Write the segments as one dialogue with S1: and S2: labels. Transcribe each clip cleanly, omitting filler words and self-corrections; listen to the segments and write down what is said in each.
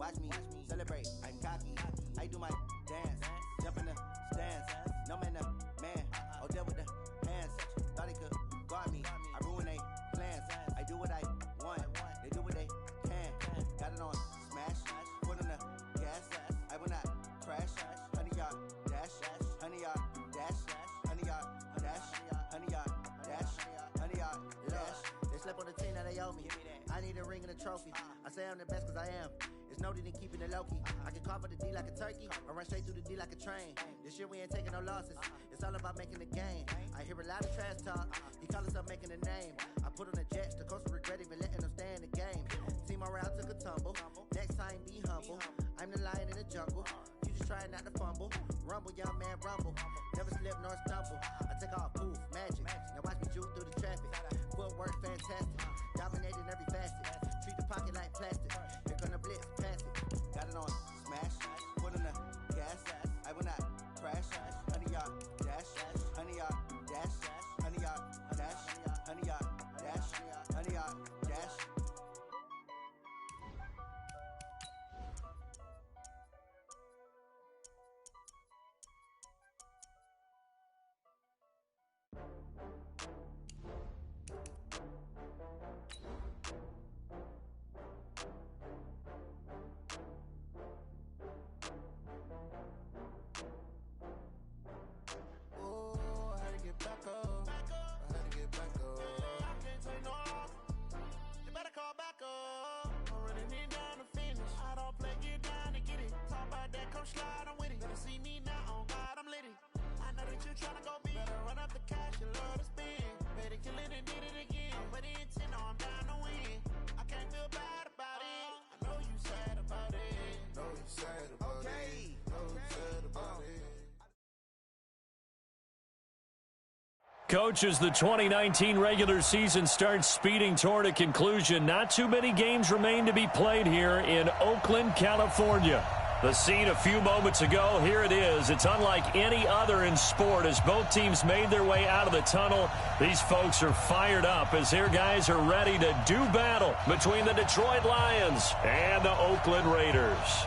S1: Watch me celebrate, I'm cocky. I do my dance, jump in the stands. No man, the man. Oh, deal with the hands. Thought he could guard me. I ruin they plans. I do what I want. They do what they can. Got it on smash. Put on the gas. I will not crash. 100-yard dash. 100-yard dash. 100-yard dash. 100-yard dash. 100-yard dash. They slept on the team that they owe me. I need a ring and a trophy. I say I'm the best cause I am. It's no need in keeping it low-key. I can carve up the D like a turkey or run straight through the D like a train. This year we ain't taking no losses. It's all about making the game. I hear a lot of trash talk. He call himself making a name. I put on the Jets. The coach will regret even letting them stay in the game. Team morale took a tumble. Next time be humble. I'm the lion in the jungle. You just trying not to fumble. Rumble, young man, rumble. Never slip nor stumble. I take off, poof, magic. Now watch me juke through the traffic. Footwork fantastic. Dominating every facet. Treat the pocket like plastic. Here come the blitz, pass it. Got it on smash. Put on the gas. I will not crash. 100-yard dash. 100-yard dash. 100-yard dash. 100-yard dash. 100-yard dash.
S2: Coach, as the 2019 regular season starts speeding toward a conclusion, not too many games remain to be played here in Oakland, California. The scene a few moments ago, here it is. It's unlike any other in sport as both teams made their way out of the tunnel. These folks are fired up as their guys are ready to do battle between the Detroit Lions and the Oakland Raiders.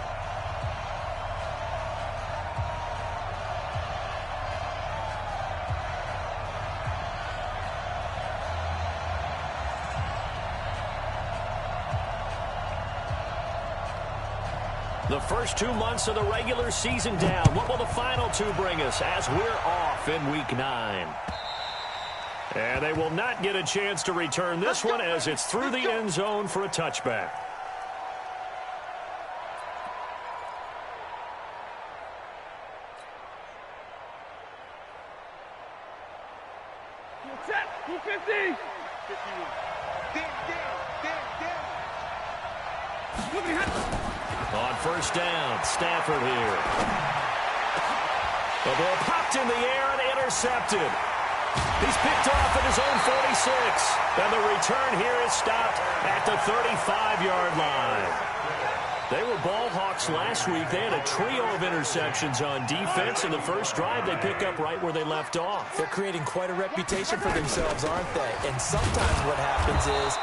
S2: The first 2 months of the regular season down. What will the final two bring us as we're off in Week 9? And they will not get a chance to return this one as it's through the end zone for a touchback.
S3: Set, 250.
S2: On first down, Stafford here. The ball popped in the air and intercepted. He's picked off at his own 46. And the return here is stopped at the 35-yard line. They were ball hawks last week. They had a trio of interceptions on defense. In the first drive, they pick up right where they left off.
S4: They're creating quite a reputation for themselves, aren't they? And sometimes what happens is,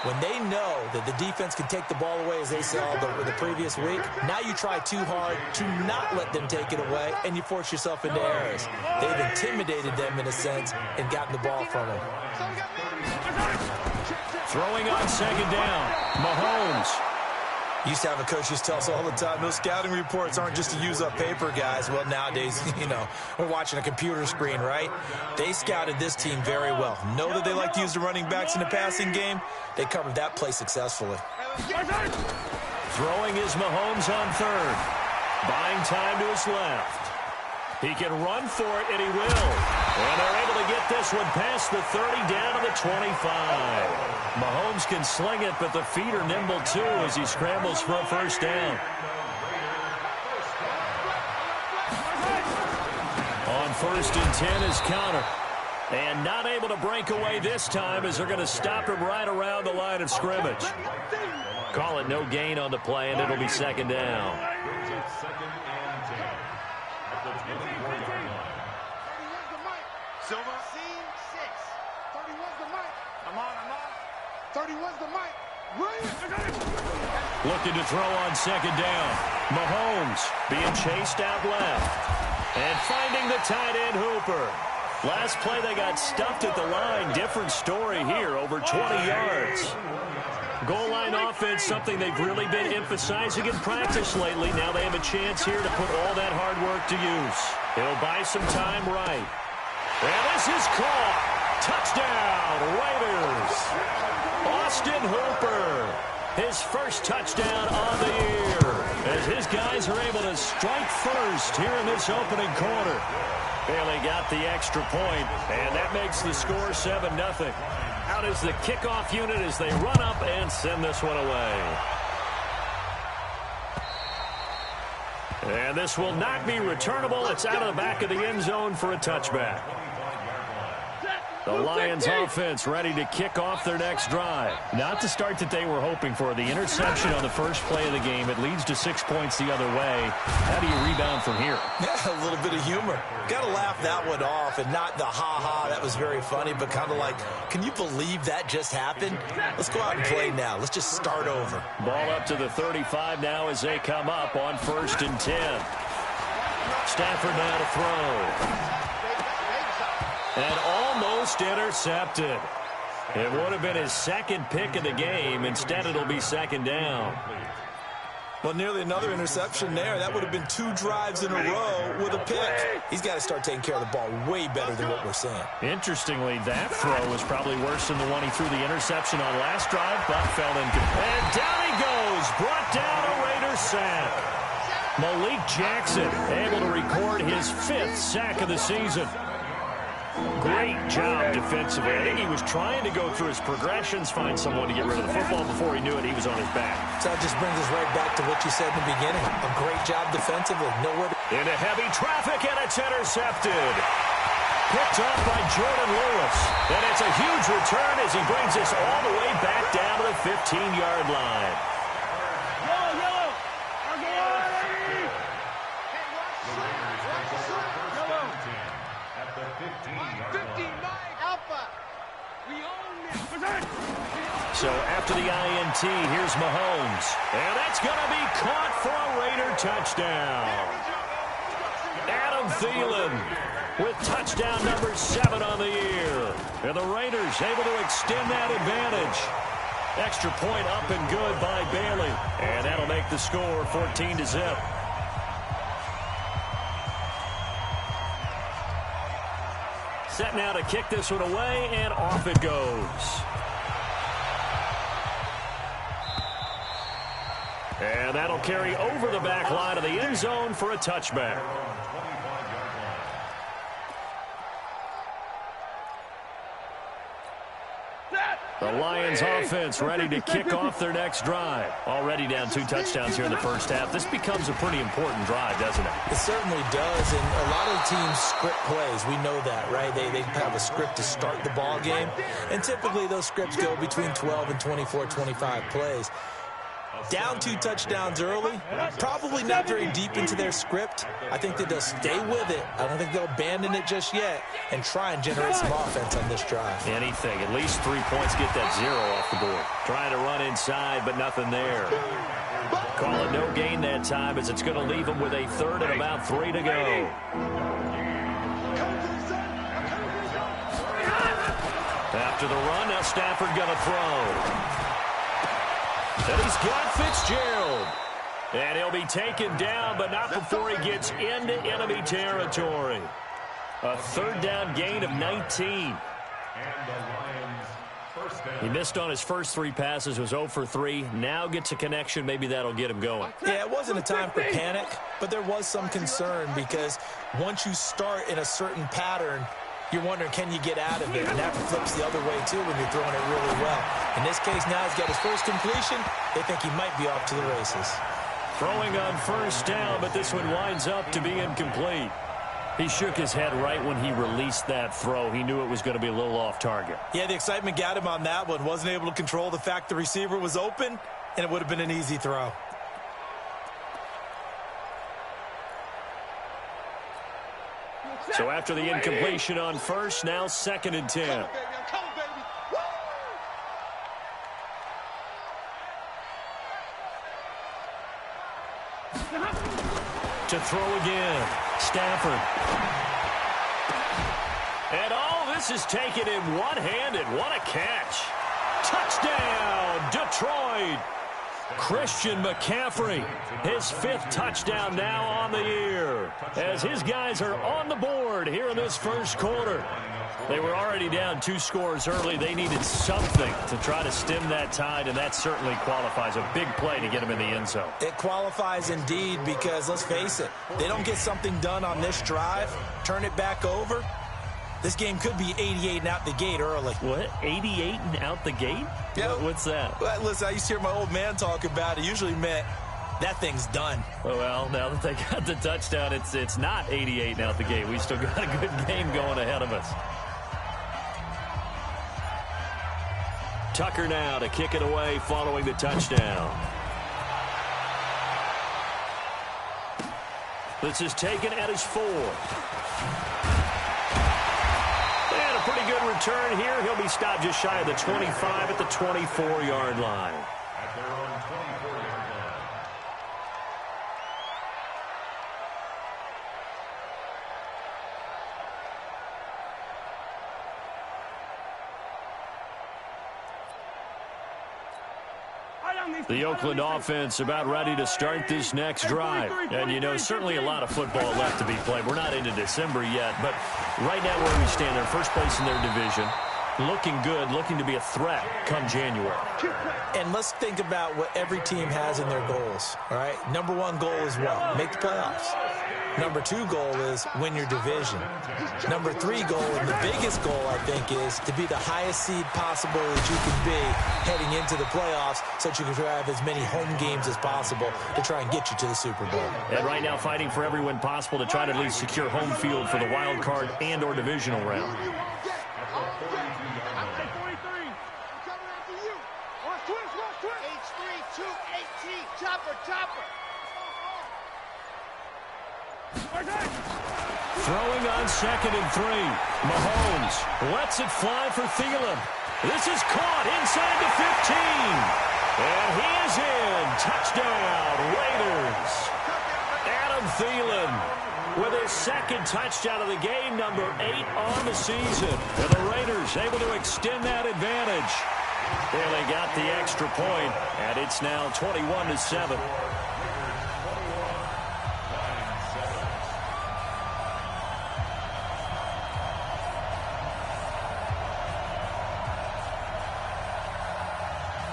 S4: when they know that the defense can take the ball away, as they saw the previous week, now you try too hard to not let them take it away, and you force yourself into errors. They've intimidated them, in a sense, and gotten the ball from them.
S2: Throwing on second down, Mahomes.
S4: Used to have a coach just tell us all the time, those scouting reports aren't just to use up paper, guys. Well, nowadays, we're watching a computer screen, right? They scouted this team very well. Know that they like to use the running backs in the passing game. They covered that play successfully.
S2: Throwing is Mahomes on third. Buying time to his left. He can run for it, and he will. And they're able to get this one past the 30 down to the 25. Mahomes can sling it, but the feet are nimble too as he scrambles for a first down. On first and 10 is Connor. And not able to break away this time as they're going to stop him right around the line of scrimmage. Call it no gain on the play, and it'll be second down.
S3: Silva. Scene 6. 31's the mic. I'm on. 31's the mic.
S2: Looking to throw on second down. Mahomes being chased out left. And finding the tight end Hooper. Last play they got stuffed at the line. Different story here, over 20 yards. Goal line offense, something they've really been emphasizing in practice lately. Now they have a chance here to put all that hard work to use. He'll buy some time right. And this is caught. Touchdown, Raiders. Austin Hooper, his first touchdown on the year, as his guys are able to strike first here in this opening quarter. Bailey got the extra point, and that makes the score 7-0. Out is the kickoff unit as they run up and send this one away. And this will not be returnable. It's out of the back of the end zone for a touchback. The Lions offense ready to kick off their next drive. Not the start that they were hoping for. The interception on the first play of the game. It leads to 6 points the other way. How do you rebound from here?
S4: Yeah, a little bit of humor. Got to laugh that one off, and not the ha-ha, that was very funny, but kind of like, can you believe that just happened? Let's go out and play now. Let's just start over.
S2: Ball up to the 35 now as they come up on 1st and 10. Stafford now to throw. And almost intercepted. It would have been his second pick of the game. Instead, it'll be second down.
S4: Well, nearly another interception there. That would have been 2 drives in a row with a pick. He's got to start taking care of the ball way better than what we're seeing.
S2: Interestingly, that throw was probably worse than the one he threw the interception on last drive, but fell incomplete. And down he goes. Brought down a Raiders sack. Malik Jackson able to record his 5th sack of the season. Great job defensively. I think he was trying to go through his progressions, find someone to get rid of the football. Before he knew it, he was on his back.
S4: So that just brings us right back to what you said in the beginning. A great job defensively. Nowhere to...
S2: Into heavy traffic, and it's intercepted. Picked up by Jordan Lewis. And it's a huge return as he brings us all the way back down to the 15-yard line. So after the INT, here's Mahomes. And that's going to be caught for a Raider touchdown. Adam Thielen with touchdown number 7 on the year. And the Raiders able to extend that advantage. Extra point up and good by Bailey. And that'll make the score 14-0. Set now to kick this one away, and off it goes. And that'll carry over the back line of the end zone for a touchback. The Lions offense ready to kick off their next drive. Already down 2 touchdowns here in the first half. This becomes a pretty important drive, doesn't it?
S4: It certainly does, and a lot of the teams script plays. We know that, right? They have a script to start the ball game, and typically those scripts go between 12 and 24, 25 plays. Down 2 touchdowns early, probably not very deep into their script. I think that they'll stay with it. I don't think they'll abandon it just yet and try and generate some offense on this drive.
S2: Anything, at least 3 points, get that 0 off the board. Trying to run inside, but nothing there. Call it no gain that time as it's going to leave them with a 3rd and about 3 to go. After the run, now Stafford going to throw. And he's got Fitzgerald. And he'll be taken down, but not before he gets into enemy territory. A 3rd down gain of 19. He missed on his first 3 passes, was 0 for 3. Now gets a connection. Maybe that'll get him going.
S4: Yeah, it wasn't a time for panic, but there was some concern because once you start in a certain pattern, you're wondering, can you get out of it? And that flips the other way, too, when you're throwing it really well. In this case, now he's got his first completion. They think he might be off to the races.
S2: Throwing on 1st down, but this one winds up to be incomplete. He shook his head right when he released that throw. He knew it was going to be a little off target.
S4: Yeah, the excitement got him on that one. Wasn't able to control the fact the receiver was open, and it would have been an easy throw.
S2: So after the incompletion on 1st, now 2nd and 10. To throw again. Stafford. And all this is taken in one-handed. What a catch. Touchdown, Detroit. Christian McCaffrey, his 5th touchdown now on the year, as his guys are on the board here in this first quarter. They were already down 2 scores early. They needed something to try to stem that tide, and that certainly qualifies. A big play to get them in the end zone.
S4: It qualifies indeed because, let's face it, they don't get something done on this drive, turn it back over. This game could be 88 and out the gate early.
S2: What? 88 and out the gate?
S4: Yep.
S2: What's that?
S4: Well, listen, I used to hear my old man talk about it. Usually meant that thing's done.
S2: Oh, well, now that they got the touchdown, it's not 88 and out the gate. We still got a good game going ahead of us. Tucker now to kick it away following the touchdown. This is taken at his 4. And a pretty good return here. He'll be stopped just shy of the 25 at the 24-yard line. The Oakland offense about ready to start this next drive. And, you know, certainly a lot of football left to be played. We're not into December yet, but right now where we stand, they're first place in their division. Looking good, looking to be a threat come January.
S4: And let's think about what every team has in their goals, all right? Number 1 goal is what? Make the playoffs. Number 2 goal is win your division. Number 3 goal, and the biggest goal, I think, is to be the highest seed possible that you can be heading into the playoffs so that you can have as many home games as possible to try and get you to the Super Bowl.
S2: And right now fighting for every win possible to try to at least secure home field for the wild card and or divisional round. Throwing on 2nd and 3. Mahomes lets it fly for Thielen. This is caught inside the 15. And he is in. Touchdown, Raiders. Adam Thielen with his 2nd touchdown of the game, number 8 on the season. And the Raiders able to extend that advantage. Well, they got the extra point, and it's now 21-7.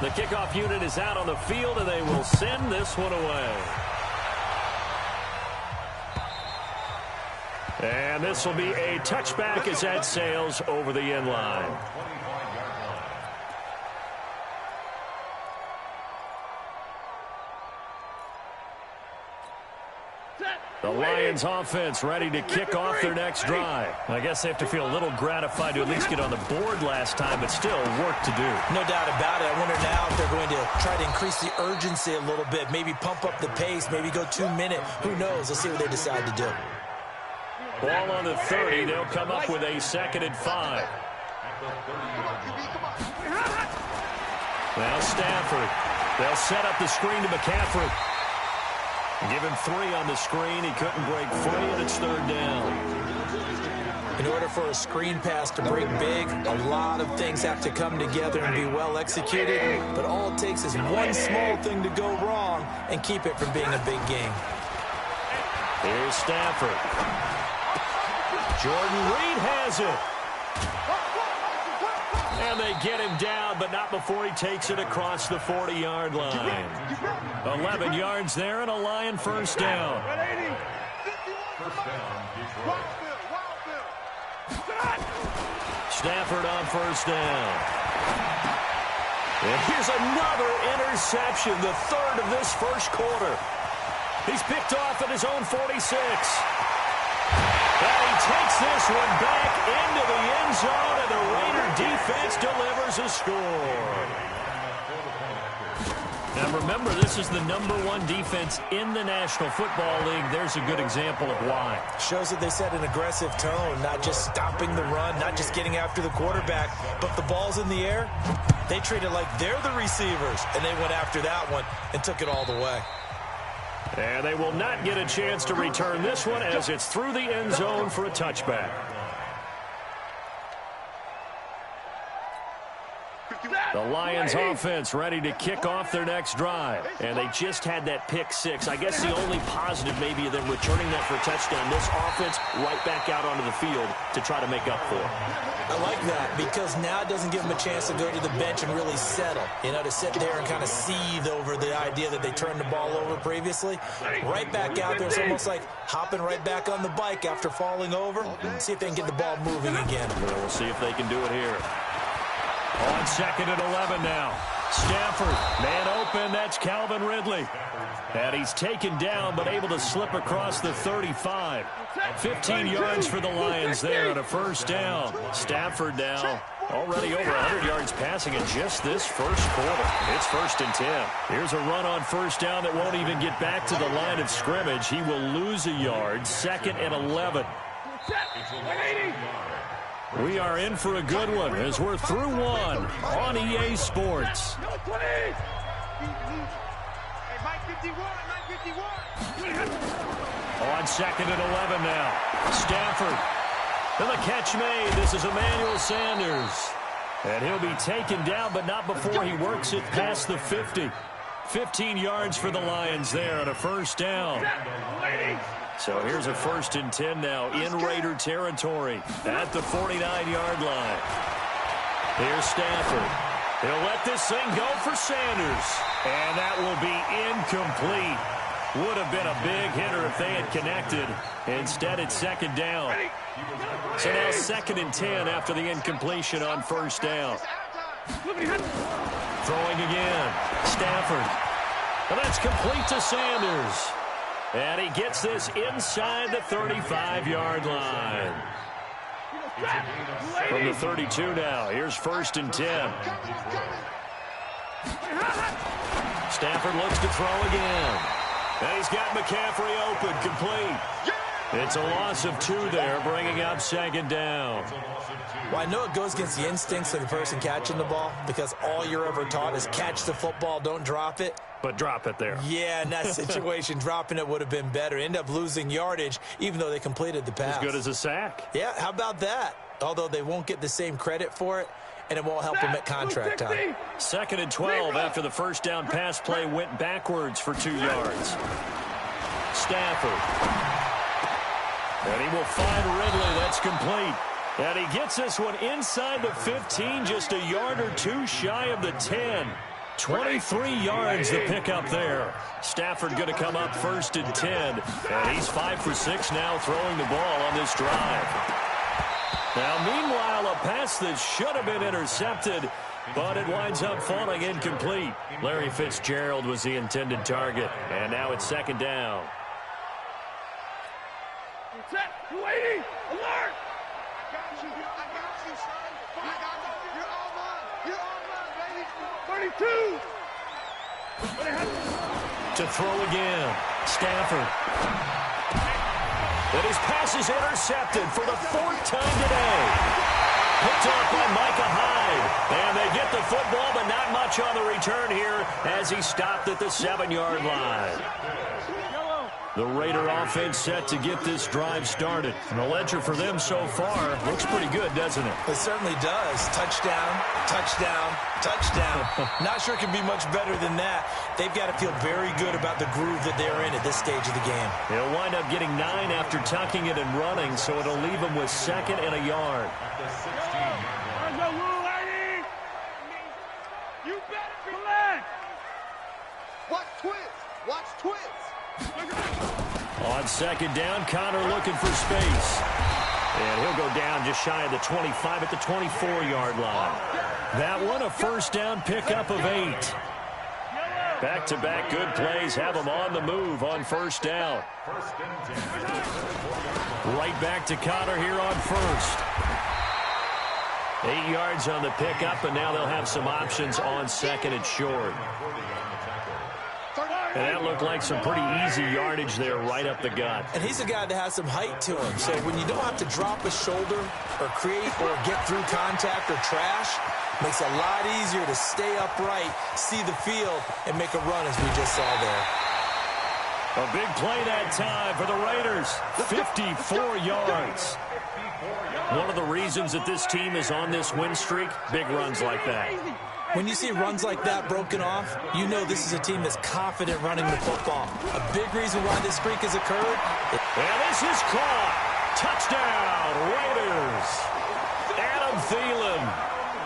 S2: The kickoff unit is out on the field, and they will send this one away. And this will be a touchback as that sails over the end line. The Lions offense ready to kick off their next drive. I guess they have to feel a little gratified to at least get on the board last time, but still work to do.
S4: No doubt about it. I wonder now if they're going to try to increase the urgency a little bit, maybe pump up the pace, maybe go 2-minute. Who knows? Let's see what they decide to do.
S2: Ball on the 30. They'll come up with a 2nd and 5. Now Stafford. They'll set up the screen to McCaffrey. Give him 3 on the screen. He couldn't break free, and it's 3rd down.
S4: In order for a screen pass to break big, a lot of things have to come together and be well executed. But all it takes is one small thing to go wrong and keep it from being a big game.
S2: Here's Stafford. Jordan Reed has it. And they get him down, but not before he takes it across the 40-yard line. 11 yards there and a Lion first down. Stafford on first down. And here's another interception, the 3rd of this first quarter. He's picked off at his own 46. And he takes this one back into the end zone, and the Raider defense delivers a score. Now remember, this is the #1 defense in the National Football League. There's a good example of why.
S4: Shows that they set an aggressive tone, not just stopping the run, not just getting after the quarterback, but the ball's in the air. They treat it like they're the receivers, and they went after that one and took it all the way.
S2: And they will not get a chance to return this one as it's through the end zone for a touchback. The Lions offense ready to kick off their next drive. And they just had that pick six. I guess the only positive maybe of them returning that for a touchdown. This offense right back out onto the field to try to make up for it.
S4: I like that because now it doesn't give them a chance to go to the bench and really settle. You know, to sit there and kind of seethe over the idea that they turned the ball over previously. Right back out there. It's almost like hopping right back on the bike after falling over. See if they can get the ball moving again.
S2: We'll see if they can do it here. On 2nd and 11 now. Stafford, man open, that's Calvin Ridley. And he's taken down, but able to slip across the 35. 15 yards for the Lions there on a first down. Stafford now already over 100 yards passing in just this first quarter. It's 1st and 10. Here's a run on first down that won't even get back to the line of scrimmage. He will lose a yard. 2nd and 11. We are in for a good one as we're through one on EA Sports. On 2nd and 11 now. Stafford. And the catch made. This is Emmanuel Sanders. And he'll be taken down, but not before he works it past the 50. 15 yards for the Lions there on a first down. So here's a 1st and 10 now in Raider territory at the 49-yard line. Here's Stafford. He'll let this thing go for Sanders. And that will be incomplete. Would have been a big hitter if they had connected. Instead, it's 2nd down. So now 2nd and 10 after the incompletion on first down. Throwing again. Stafford. And that's complete to Sanders. And he gets this inside the 35-yard line. From the 32 now, here's 1st and 10. Stafford looks to throw again. And he's got McCaffrey open, complete. It's a loss of 2 there, bringing up 2nd down.
S4: Well, I know it goes against the instincts of the person catching the ball because all you're ever taught is catch the football, don't drop it.
S2: But drop it there.
S4: Yeah, in that situation, dropping it would have been better. End up losing yardage, even though they completed the pass.
S2: As good as a sack.
S4: Yeah, how about that? Although they won't get the same credit for it, and it won't help them at contract time.
S2: 2nd and 12 after the first down pass play went backwards for 2 yards. Stafford. And he will find Ridley. That's complete. And he gets this one inside the 15, just a yard or 2 shy of the 10. 23 yards the pickup there. Stafford going to come up 1st and 10. And he's 5 for 6 now throwing the ball on this drive. Now, meanwhile, a pass that should have been intercepted, but it winds up falling incomplete. Larry Fitzgerald was the intended target. And now it's 2nd down.
S3: Set, 280, alert! I got you, son. You're all mine, baby. 32.
S2: To throw again. Stafford. And his pass is intercepted for the 4th time today. Picked off by Micah Hyde. And they get the football, but not much on the return here as he stopped at the 7-yard line. The Raider offense set to get this drive started. And the ledger for them so far looks pretty good, doesn't it?
S4: It certainly does. Touchdown, touchdown, touchdown. Not sure it can be much better than that. They've got to feel very good about the groove that they're in at this stage of the game.
S2: They'll wind up getting 9 after tucking it and running, so it'll leave them with 2nd and a yard.
S3: You better collect.
S1: Watch twins. Watch twins.
S2: On 2nd down, Connor looking for space. And he'll go down just shy of the 25 at the 24-yard line. That one a first down pickup of 8. Back-to-back good plays have them on the move on first down. Right back to Connor here on first. 8 yards on the pickup, and now they'll have some options on 2nd and short. And that looked like some pretty easy yardage there right up the gut.
S4: And he's a guy that has some height to him. So when you don't have to drop a shoulder or create or get through contact or trash, makes it a lot easier to stay upright, see the field, and make a run as we just saw there.
S2: A big play that time for the Raiders. 54 yards. One of the reasons that this team is on this win streak, big runs like that.
S4: When you see runs like that broken off, you know this is a team that's confident running the football. A big reason why this streak has occurred.
S2: And this is caught. Touchdown, Raiders. Adam Thielen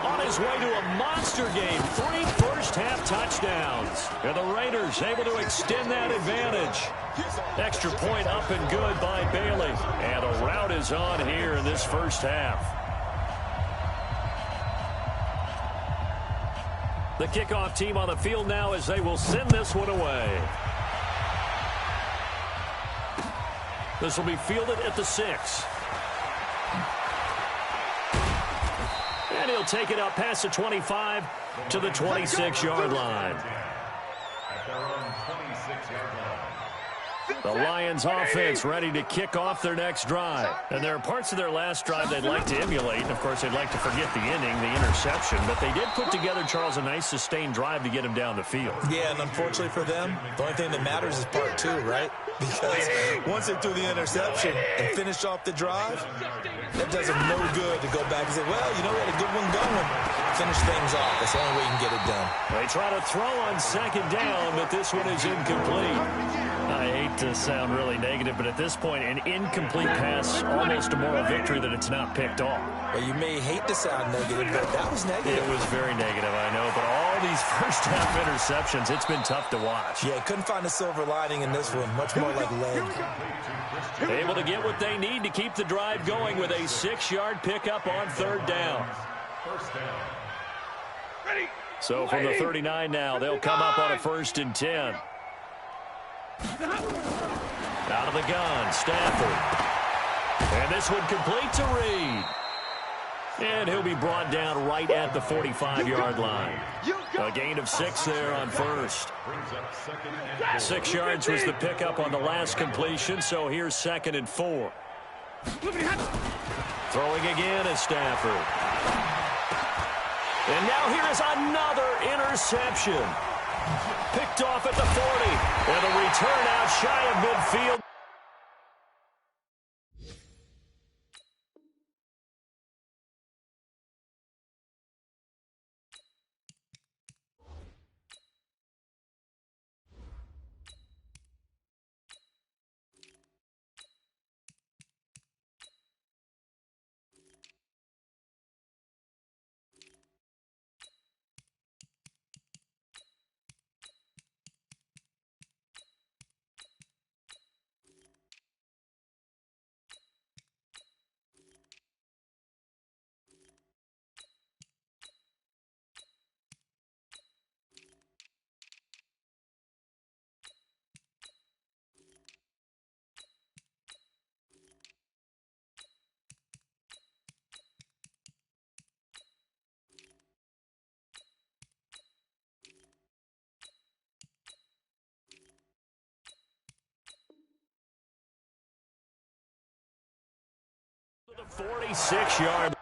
S2: on his way to a monster game. 3 first-half touchdowns. And the Raiders able to extend that advantage. Extra point up and good by Bailey. And a rout is on here in this first half. The kickoff team on the field now as they will send this one away. This will be fielded at the 6. And he'll take it up past the 25 to the 26-yard line. The Lions offense ready to kick off their next drive. And there are parts of their last drive they'd like to emulate. And, of course, they'd like to forget the inning, the interception. But they did put together, Charles, a nice sustained drive to get him down the field.
S4: Yeah, and unfortunately for them, the only thing that matters is part 2, right? Because once they threw the interception and finished off the drive, that does them no good to go back and say, well, you know, we had a good one going. Finish things off. That's the only way you can get it done.
S2: They try to throw on second down, but this one is incomplete. I hate to sound really negative, but at this point, an incomplete pass, almost a moral victory that it's not picked off.
S4: Well, you may hate to sound negative, but that was negative.
S2: It was very negative, I know, but all these first-half interceptions, it's been tough to watch.
S4: Yeah, couldn't find a silver lining in this one, much more like lead.
S2: Able to get what they need to keep the drive going with a 6-yard pickup on third down. So from the 39 now, they'll come up on a 1st and 10. Out of the gun, Stafford. And this one complete to Reed. And he'll be brought down right at the 45-yard line. A gain of 6 there on first. 6 yards was the pickup on the last completion, so here's 2nd and 4. Throwing again is Stafford. And now here is another interception. Picked off at the 40. And a return out shy of midfield. The 46-yard.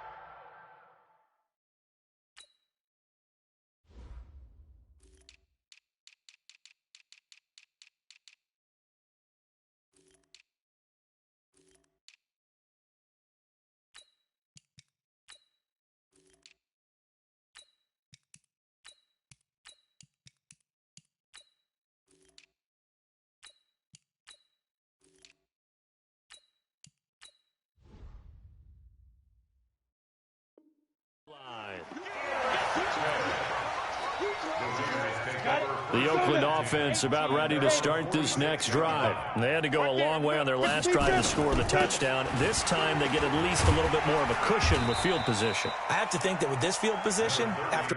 S2: The Oakland offense about ready to start this next drive. They had to go a long way on their last drive to score the touchdown. This time they get at least a little bit more of a cushion with field position.
S4: I have to think that with this field position, after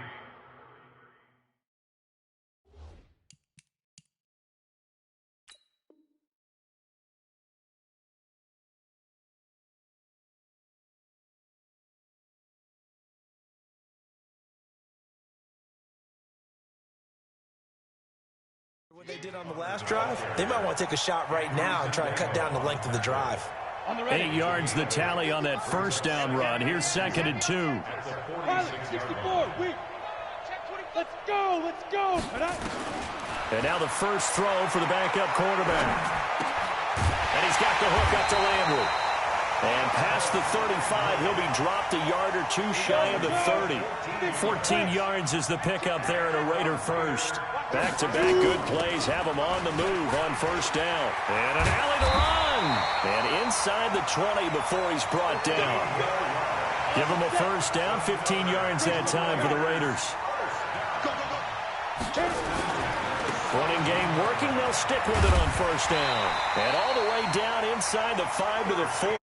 S4: what they did on the last drive, they might want to take a shot right now and try and cut down the length of the drive.
S2: 8 yards the tally on that first down run. Here's 2nd and 2.
S3: Pilot 64, let's go, let's go.
S2: And now the first throw for the backup quarterback. And he's got the hook up to Landry. And past the 35, he'll be dropped a yard or two shy of the 30. 14 yards is the pickup there at a Raider first. Back-to-back good plays have him on the move on first down. And an alley to run. And inside the 20 before he's brought down. Give him a first down, 15 yards that time for the Raiders. Running game working, they'll stick with it on first down. And all the way down inside the 5 to the 4.